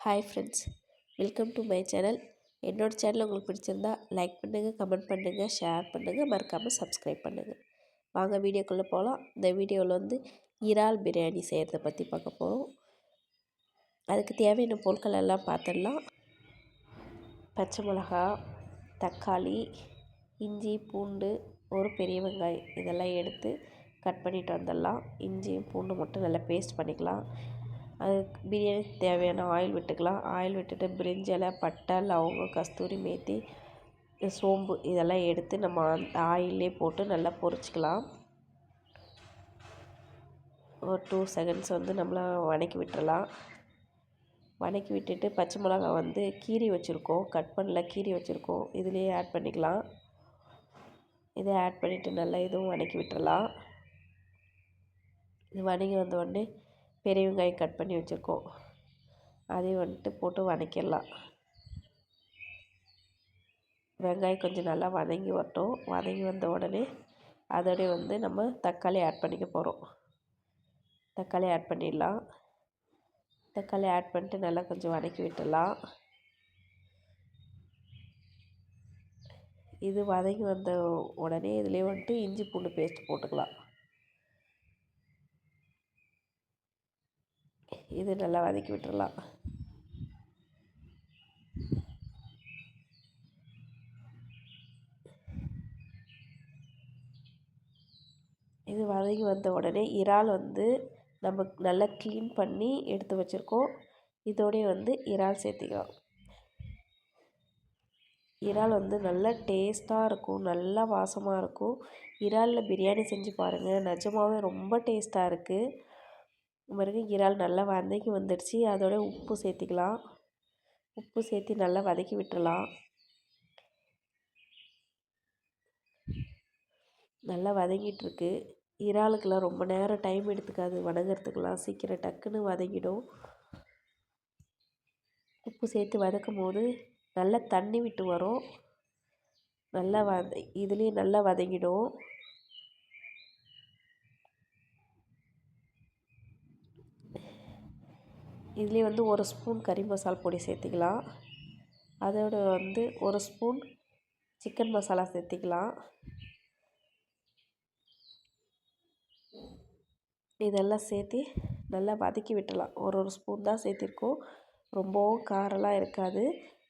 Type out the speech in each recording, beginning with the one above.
Hi friends, welcome to my channel. என்னோடய channel உங்களுக்கு பிடிச்சிருந்தா லைக் பண்ணுங்கள், கமெண்ட் பண்ணுங்கள், ஷேர் பண்ணுங்கள், மறக்காமல் சப்ஸ்கிரைப் பண்ணுங்கள். வாங்க வீடியோக்குள்ளே போகலாம். இந்த வீடியோவில் இறால் பிரியாணி செய்கிறத பற்றி பார்க்க போகிறோம். அதுக்கு தேவையான பொருட்கள் எல்லாம் பார்த்துடலாம். பச்சை மிளகா, தக்காளி, இஞ்சி, பூண்டு, ஒரு பெரிய வெங்காயம் இதெல்லாம் எடுத்து கட் பண்ணிட்டு வந்துடலாம். இஞ்சியும் பூண்டு மட்டும் நல்லா பேஸ்ட் பண்ணிக்கலாம். அதுக்கு பிரியாணிக்கு தேவையான ஆயில் விட்டுக்கலாம். ஆயில் விட்டுட்டு பிரிஞ்சி இலை, பட்டை, லவங்கம், கஸ்தூரி மேத்தி, சோம்பு இதெல்லாம் எடுத்து நம்ம ஆயிலே போட்டு நல்லா பொரிச்சிக்கலாம். ஒரு 2 செகண்ட்ஸ் நம்மளை வதக்கி விட்டுறலாம். வதக்கி விட்டுட்டு பச்சை மிளகா கீரி வச்சுருக்கோம், கட் பண்ணல, கீரி வச்சுருக்கோம், இதுலேயே ஆட் பண்ணிக்கலாம். இதை ஆட் பண்ணிவிட்டு நல்லா இதுவும் வதக்கி விட்டுறலாம். இது வதங்கி வந்த உடனே பெரிய வெங்காயம் கட் பண்ணி வச்சுருக்கோம், அதையும் போட்டு வதக்கிடலாம். வெங்காயம் கொஞ்சம் நல்லா வதங்கி வரட்டும். வதங்கி வந்த உடனே அதோடய நம்ம தக்காளி ஆட் பண்ணிக்க போகிறோம். தக்காளி ஆட் பண்ணிடலாம். தக்காளி ஆட் பண்ணிட்டு நல்லா கொஞ்சம் வதக்கி விட்டுடலாம். இது வதங்கி வந்த உடனே இதுலேயே இஞ்சி பூண்டு பேஸ்ட் போட்டுக்கலாம். இது நல்லா வதக்கி விட்டுடலாம். இது வதங்கி வந்த உடனே இறால் நம்ம நல்லா க்ளீன் பண்ணி எடுத்து வச்சுருக்கோம். இதோடய இறால் சேர்த்திக்கலாம். இறால் நல்லா டேஸ்ட்டாக இருக்கும், நல்லா வாசமாக இருக்கும். இறாலில் பிரியாணி செஞ்சு பாருங்கள், நிஜமாகவே ரொம்ப டேஸ்ட்டாக இருக்குது. பிறகு இறால் நல்லா வதக்கி வந்துடுச்சு. அதோட உப்பு சேர்த்திக்கலாம். உப்பு சேர்த்து நல்லா வதக்கி விட்டுறலாம். நல்லா வதங்கிட்டுருக்கு. இறாலுக்கெல்லாம் ரொம்ப நேரம் டைம் எடுத்துக்காது வதங்கிறதுக்கெல்லாம், சீக்கிரம் டக்குன்னு வதங்கிடும். உப்பு சேர்த்து வதக்கும் போது நல்லா தண்ணி விட்டு வரும். நல்லா இதுலேயும் நல்லா வதங்கிடும். இதுலேயே ஒரு ஸ்பூன் கறி மசாலா பொடி சேர்த்திக்கலாம். அதோட ஒரு ஸ்பூன் சிக்கன் மசாலா சேர்த்திக்கலாம். இதெல்லாம் சேர்த்து நல்லா வதக்கி விட்டுடலாம். ஒரு ஸ்பூன் தான் சேர்த்திருக்கோம், ரொம்பவும் காரம்லாம் இருக்காது.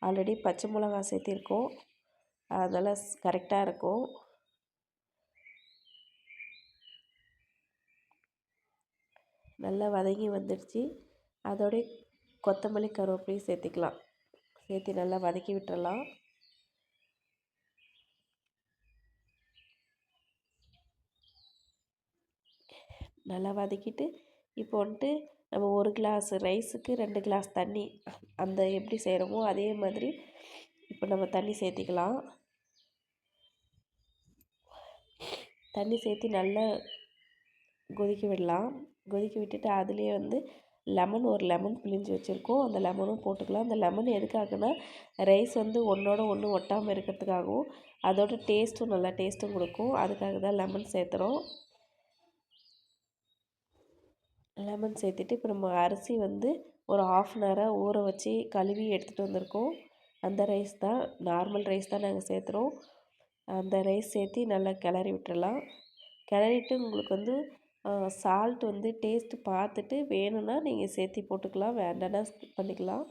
ஆல்ரெடி பச்சை மிளகா சேர்த்திருக்கோம், அதெல்லாம் கரெக்டாக இருக்கும். நல்லா வதங்கி வந்துடுச்சு. அதோடைய கொத்தமல்லி, கருவேப்பிலையும் சேர்த்திக்கலாம். சேர்த்து நல்லா வதக்கி விட்டுறலாம். நல்லா வதக்கிட்டு இப்போ நம்ம 1 கிளாஸ் ரைஸுக்கு 2 கிளாஸ் தண்ணி, எப்படி செய்கிறோமோ அதே மாதிரி இப்போ நம்ம தண்ணி சேர்த்திக்கலாம். தண்ணி சேர்த்து நல்லா கொதிக்க விடலாம். கொதிக்க விட்டுட்டு அதுலேயே ஒரு லெமன் பிழிஞ்சு வச்சுருக்கோம், அந்த லெமனும் போட்டுக்கலாம். அந்த லெமன் எதுக்காகனா ரைஸ் ஒன்றோட ஒன்று ஒட்டாமல் இருக்கிறதுக்காகவும் அதோட டேஸ்ட்டும் நல்லா டேஸ்ட்டும் கொடுக்கும். அதுக்காக தான் லெமன் சேர்த்துறோம். லெமன் சேர்த்துட்டு இப்போ நம்ம அரிசி ஒரு 1/2 ஹவராக ஊற வச்சு கழுவி எடுத்துகிட்டு வந்திருக்கோம். அந்த ரைஸ் தான், நார்மல் ரைஸ் தான் நாங்கள் சேர்த்துறோம். அந்த ரைஸ் சேர்த்து நல்லா கிளறி விட்டுறலாம். கிளறிட்டு உங்களுக்கு சால்ட் டேஸ்ட்டு பார்த்துட்டு வேணும்னா நீங்கள் சேர்த்தி போட்டுக்கலாம், வேண்டாம்னா ஸ்கிப் பண்ணிக்கலாம்.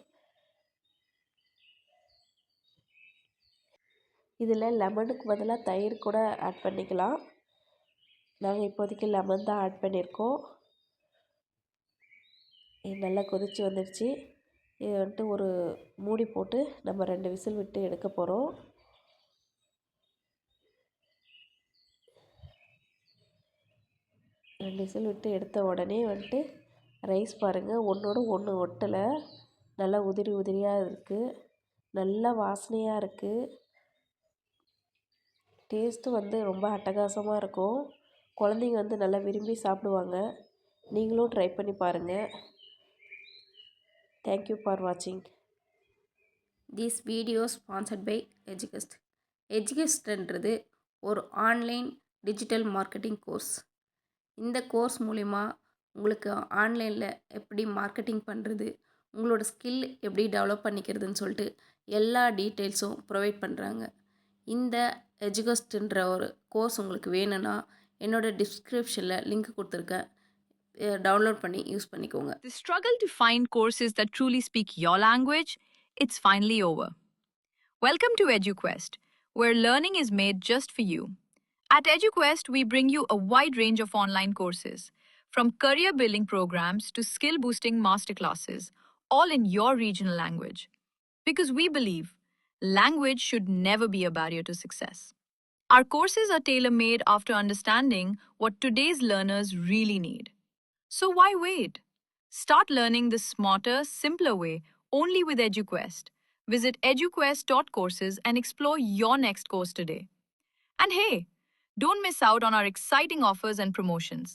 இதில் லெமனுக்கு பதிலாக தயிர் கூட ஆட் பண்ணிக்கலாம். நாங்கள் இப்போதைக்கு லெமன் தான் ஆட் பண்ணியிருக்கோம். இது நல்லா கொதித்து வந்துடுச்சு. இது ஒரு மூடி போட்டு நம்ம 2 விசில் விட்டு எடுக்க போகிறோம். ரெண்டு விசில் விட்டு எடுத்த உடனே ரைஸ் பாருங்கள், ஒன்றோட ஒன்று ஒட்டலை, நல்லா உதிரி உதிரியாக இருக்குது, நல்லா வாசனையாக இருக்குது. டேஸ்ட்டு ரொம்ப அட்டகாசமாக இருக்கும். குழந்தைங்க நல்லா விரும்பி சாப்பிடுவாங்க. நீங்களும் ட்ரை பண்ணி பாருங்கள். Thank you for watching. This video sponsored by Educast. Educastன்றது ஒரு ஆன்லைன் டிஜிட்டல் மார்க்கெட்டிங் கோர்ஸ். இந்த கோர்ஸ் மூலிமா உங்களுக்கு ஆன்லைனில் எப்படி மார்க்கெட்டிங் பண்ணுறது, உங்களோட ஸ்கில் எப்படி டெவலப் பண்ணிக்கிறதுன்னு சொல்லிட்டு எல்லா டீட்டெயில்ஸும் ப்ரொவைட் பண்ணுறாங்க. இந்த எஜுகஸ்ட்ன்ற ஒரு கோர்ஸ் உங்களுக்கு வேணும்னா என்னோட டிஸ்கிரிப்ஷனில் லிங்க் கொடுத்துருக்கேன். டவுன்லோட் பண்ணி யூஸ் பண்ணிக்கோங்க. The struggle to find courses that truly speak your language, it's finally over. Welcome to EduQuest, where learning is made just for you. At EduQuest, we bring you a wide range of online courses, from career building programs to skill boosting masterclasses, all in your regional language. Because we believe language should never be a barrier to success. Our courses are tailor made after understanding what today's learners really need. So why wait? Start learning the smarter, simpler way only with EduQuest. Visit eduquest.courses and explore your next course today. And hey, don't miss out on our exciting offers and promotions.